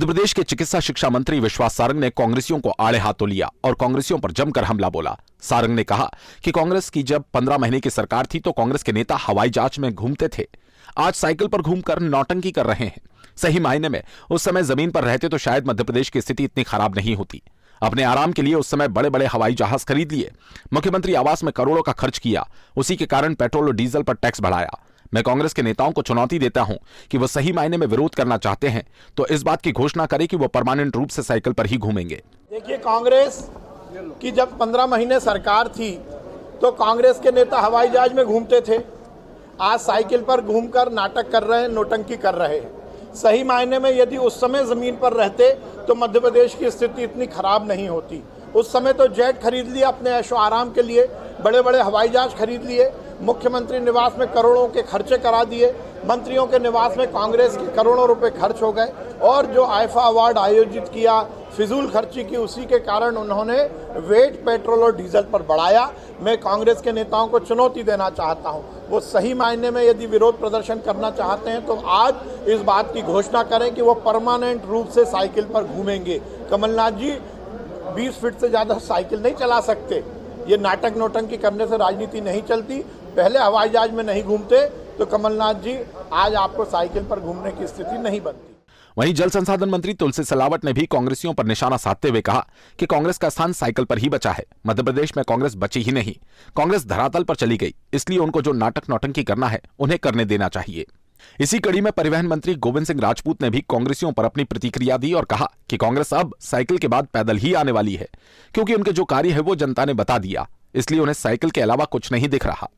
प्रदेश के चिकित्सा शिक्षा मंत्री विश्वास सारंग ने कांग्रेसियों को आड़े हाथों लिया और कांग्रेसियों पर जमकर हमला बोला। सारंग ने कहा कि कांग्रेस की जब 15 महीने की सरकार थी तो कांग्रेस के नेता हवाई जहाज में घूमते थे, आज साइकिल पर घूमकर नौटंकी कर रहे हैं। सही मायने में उस समय जमीन पर रहते तो शायद मध्य प्रदेश की स्थिति इतनी खराब नहीं होती। अपने आराम के लिए उस समय बड़े बड़े हवाई जहाज खरीद लिए, मुख्यमंत्री आवास में करोड़ों का खर्च किया, उसी के कारण पेट्रोल और डीजल पर टैक्स बढ़ाया। मैं कांग्रेस के नेताओं को चुनौती देता हूं कि वो सही मायने में विरोध करना चाहते हैं तो इस बात की घोषणा करें कि वो परमानेंट रूप से साइकिल पर ही घूमेंगे। देखिए, कांग्रेस की जब 15 महीने सरकार थी तो कांग्रेस के नेता हवाई जहाज में घूमते थे, आज साइकिल पर घूमकर नाटक कर रहे हैं, नौटंकी कर रहे हैं। सही मायने में यदि उस समय जमीन पर रहते तो मध्य प्रदेश की स्थिति इतनी खराब नहीं होती। उस समय तो जेट खरीद लिया अपने ऐशो आराम के लिए, बड़े बड़े हवाई जहाज खरीद लिए, मुख्यमंत्री निवास में करोड़ों के खर्चे करा दिए, मंत्रियों के निवास में कांग्रेस के करोड़ों रुपए खर्च हो गए और जो आईफा अवार्ड आयोजित किया, फिजूल खर्ची की, उसी के कारण उन्होंने वेट पेट्रोल और डीजल पर बढ़ाया। मैं कांग्रेस के नेताओं को चुनौती देना चाहता हूं, वो सही मायने में यदि विरोध प्रदर्शन करना चाहते हैं तो आज इस बात की घोषणा करें कि वो परमानेंट रूप से साइकिल पर घूमेंगे। कमलनाथ जी 20 फीट से ज़्यादा साइकिल नहीं चला सकते। ये नाटक नौटंकी करने से राजनीति नहीं चलती। पहले हवाई जहाज में नहीं घूमते तो कमलनाथ जी आज आपको साइकिल पर घूमने की स्थिति नहीं बनती। वहीं जल संसाधन मंत्री तुलसी सिलावट ने भी कांग्रेसियों पर निशाना साधते हुए कहा कि कांग्रेस का स्थान साइकिल पर ही बचा है। मध्य प्रदेश में कांग्रेस बची ही नहीं, कांग्रेस धरातल पर चली गई, इसलिए उनको जो नाटक नौटंकी करना है उन्हें करने देना चाहिए। इसी कड़ी में परिवहन मंत्री गोविंद सिंह राजपूत ने भी कांग्रेसियों पर अपनी प्रतिक्रिया दी और कहा कि कांग्रेस अब साइकिल के बाद पैदल ही आने वाली है, क्योंकि उनके जो कार्य है वो जनता ने बता दिया, इसलिए उन्हें साइकिल के अलावा कुछ नहीं दिख रहा।